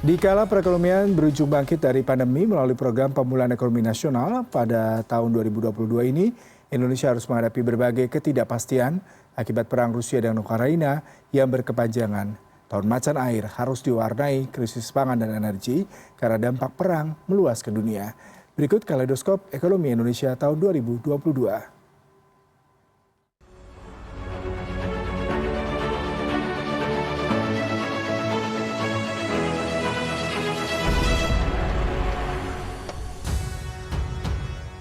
Di kala perekonomian berujung bangkit dari pandemi melalui program pemulihan ekonomi nasional pada tahun 2022 ini, Indonesia harus menghadapi berbagai ketidakpastian akibat perang Rusia dan Ukraina yang berkepanjangan. Tahun macan air harus diwarnai krisis pangan dan energi karena dampak perang meluas ke dunia. Berikut kaleidoskop ekonomi Indonesia tahun 2022.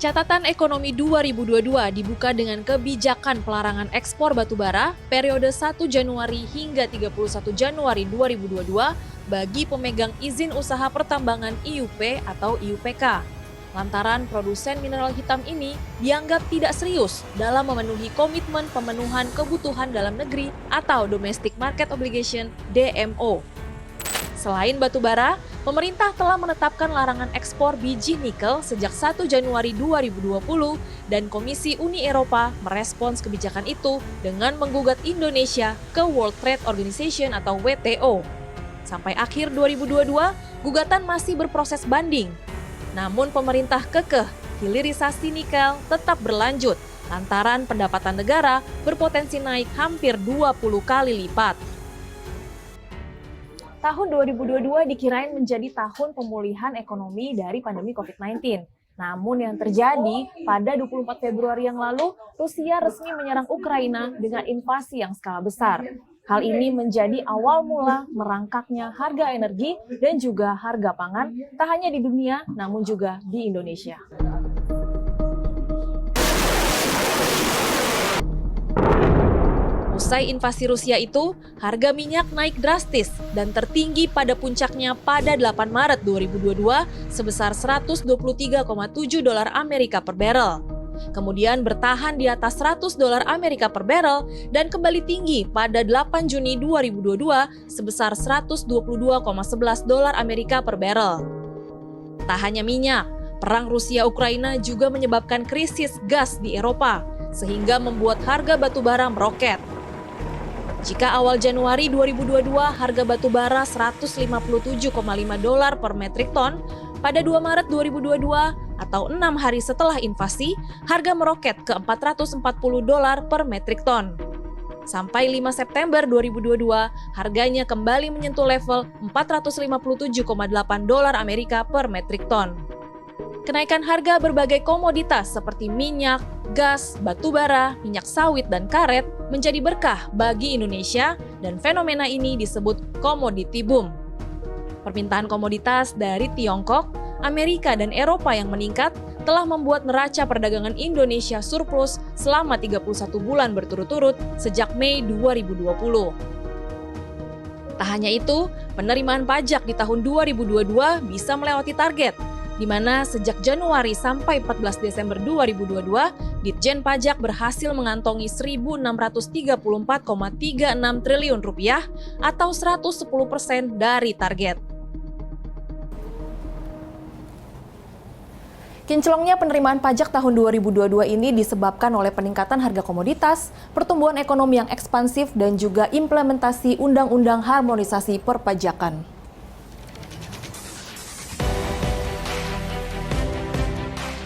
Catatan ekonomi 2022 dibuka dengan kebijakan pelarangan ekspor batubara periode 1 Januari hingga 31 Januari 2022 bagi pemegang izin usaha pertambangan IUP atau IUPK. Lantaran produsen mineral hitam ini dianggap tidak serius dalam memenuhi komitmen pemenuhan kebutuhan dalam negeri atau Domestic Market Obligation (DMO). Selain batubara, pemerintah telah menetapkan larangan ekspor biji nikel sejak 1 Januari 2020 dan Komisi Uni Eropa merespons kebijakan itu dengan menggugat Indonesia ke World Trade Organization atau WTO. Sampai akhir 2022, gugatan masih berproses banding. Namun pemerintah kekeh hilirisasi nikel tetap berlanjut lantaran pendapatan negara berpotensi naik hampir 20 kali lipat. Tahun 2022 dikirain menjadi tahun pemulihan ekonomi dari pandemi COVID-19. Namun yang terjadi pada 24 Februari yang lalu, Rusia resmi menyerang Ukraina dengan invasi yang skala besar. Hal ini menjadi awal mula merangkaknya harga energi dan juga harga pangan, tak hanya di dunia, namun juga di Indonesia. Usai invasi Rusia itu, harga minyak naik drastis dan tertinggi pada puncaknya pada 8 Maret 2022 sebesar 123,7 dolar Amerika per barrel. Kemudian bertahan di atas 100 dolar Amerika per barrel dan kembali tinggi pada 8 Juni 2022 sebesar 122,11 dolar Amerika per barrel. Tak hanya minyak, perang Rusia-Ukraina juga menyebabkan krisis gas di Eropa, sehingga membuat harga batubara meroket. Jika awal Januari 2022 harga batubara 157,5 dolar per metrik ton, pada 2 Maret 2022 atau 6 hari setelah invasi, harga meroket ke 440 dolar per metrik ton. Sampai 5 September 2022, harganya kembali menyentuh level 457,8 dolar Amerika per metrik ton. Kenaikan harga berbagai komoditas seperti minyak, gas, batubara, minyak sawit, dan karet menjadi berkah bagi Indonesia dan fenomena ini disebut commodity boom. Permintaan komoditas dari Tiongkok, Amerika, dan Eropa yang meningkat telah membuat neraca perdagangan Indonesia surplus selama 31 bulan berturut-turut sejak Mei 2020. Tak hanya itu, penerimaan pajak di tahun 2022 bisa melewati target, di mana sejak Januari sampai 14 Desember 2022, Ditjen Pajak berhasil mengantongi 1.634,36 triliun rupiah atau 110% dari target. Kinclongnya penerimaan pajak tahun 2022 ini disebabkan oleh peningkatan harga komoditas, pertumbuhan ekonomi yang ekspansif, dan juga implementasi Undang-Undang Harmonisasi Perpajakan.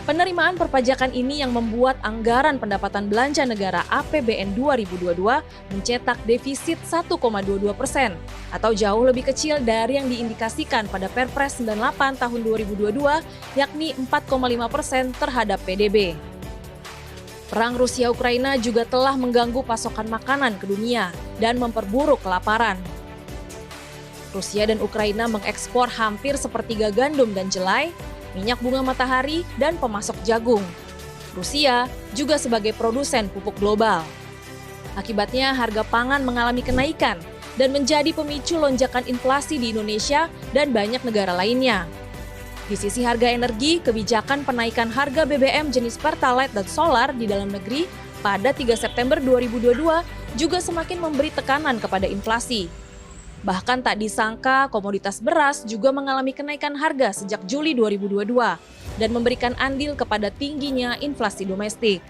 Penerimaan perpajakan ini yang membuat anggaran pendapatan belanja negara APBN 2022 mencetak defisit 1,22% atau jauh lebih kecil dari yang diindikasikan pada Perpres 98 tahun 2022 yakni 4,5% terhadap PDB. Perang Rusia-Ukraina juga telah mengganggu pasokan makanan ke dunia dan memperburuk kelaparan. Rusia dan Ukraina mengekspor hampir sepertiga gandum dan jelai, minyak bunga matahari, dan pemasok jagung. Rusia juga sebagai produsen pupuk global. Akibatnya harga pangan mengalami kenaikan dan menjadi pemicu lonjakan inflasi di Indonesia dan banyak negara lainnya. Di sisi harga energi, kebijakan penaikan harga BBM jenis Pertalite dan solar di dalam negeri pada 3 September 2022 juga semakin memberi tekanan kepada inflasi. Bahkan tak disangka komoditas beras juga mengalami kenaikan harga sejak Juli 2022 dan memberikan andil kepada tingginya inflasi domestik.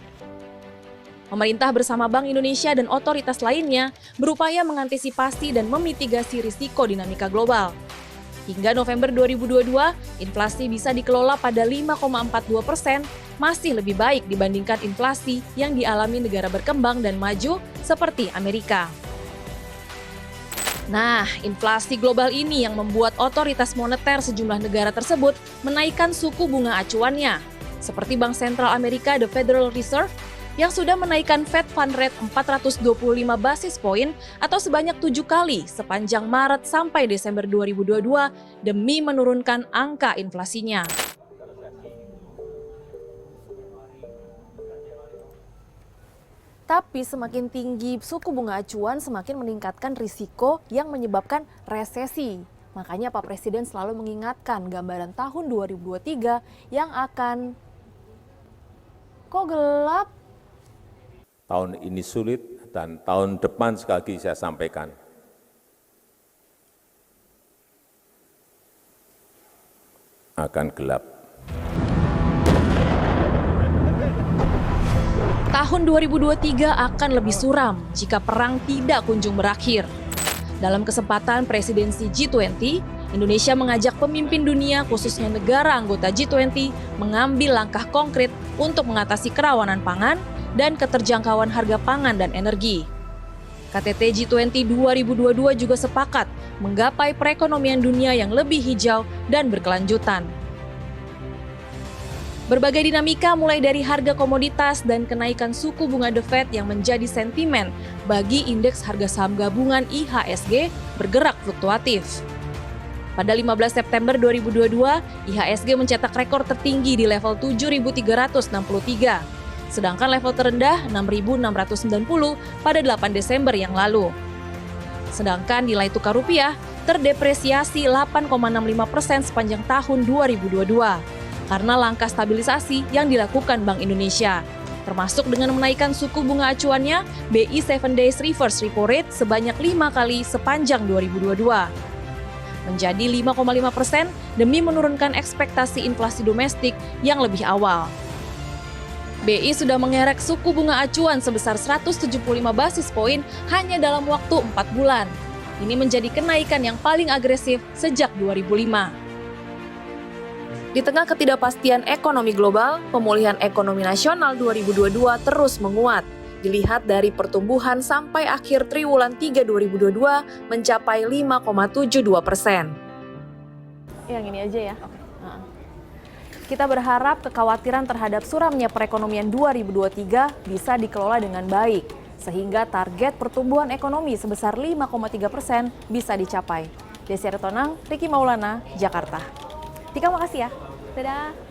Pemerintah bersama Bank Indonesia dan otoritas lainnya berupaya mengantisipasi dan memitigasi risiko dinamika global. Hingga November 2022, inflasi bisa dikelola pada 5,42%, masih lebih baik dibandingkan inflasi yang dialami negara berkembang dan maju seperti Amerika. Nah, inflasi global ini yang membuat otoritas moneter sejumlah negara tersebut menaikkan suku bunga acuannya. Seperti Bank Sentral Amerika, The Federal Reserve, yang sudah menaikkan Fed Fund Rate 425 basis poin atau sebanyak 7 kali sepanjang Maret sampai Desember 2022 demi menurunkan angka inflasinya. Tapi semakin tinggi suku bunga acuan semakin meningkatkan risiko yang menyebabkan resesi. Makanya Pak Presiden selalu mengingatkan gambaran tahun 2023 yang akan... Kok gelap? Tahun ini sulit dan tahun depan sekali lagi saya sampaikan, akan gelap. Tahun 2023 akan lebih suram jika perang tidak kunjung berakhir. Dalam kesempatan presidensi G20, Indonesia mengajak pemimpin dunia khususnya negara anggota G20 mengambil langkah konkret untuk mengatasi kerawanan pangan dan keterjangkauan harga pangan dan energi. KTT G20 2022 juga sepakat menggapai perekonomian dunia yang lebih hijau dan berkelanjutan. Berbagai dinamika mulai dari harga komoditas dan kenaikan suku bunga The Fed yang menjadi sentimen bagi indeks harga saham gabungan IHSG bergerak fluktuatif. Pada 15 September 2022, IHSG mencetak rekor tertinggi di level 7.363. Sedangkan level terendah 6.690 pada 8 Desember yang lalu. Sedangkan nilai tukar rupiah terdepresiasi 8,65% sepanjang tahun 2022 karena langkah stabilisasi yang dilakukan Bank Indonesia, termasuk dengan menaikkan suku bunga acuannya BI 7 Days Reverse Repo Rate sebanyak 5 kali sepanjang 2022. Menjadi 5,5% demi menurunkan ekspektasi inflasi domestik yang lebih awal. BI sudah mengerek suku bunga acuan sebesar 175 basis poin hanya dalam waktu 4 bulan. Ini menjadi kenaikan yang paling agresif sejak 2005. Di tengah ketidakpastian ekonomi global, pemulihan ekonomi nasional 2022 terus menguat. Dilihat dari pertumbuhan sampai akhir triwulan 3 2022 mencapai 5,72%. Yang ini aja ya. Kita berharap kekhawatiran terhadap suramnya perekonomian 2023 bisa dikelola dengan baik, sehingga target pertumbuhan ekonomi sebesar 5,3% bisa dicapai. Desi Aritonang, Riki Maulana, Jakarta. Tika, makasih ya. Dadah.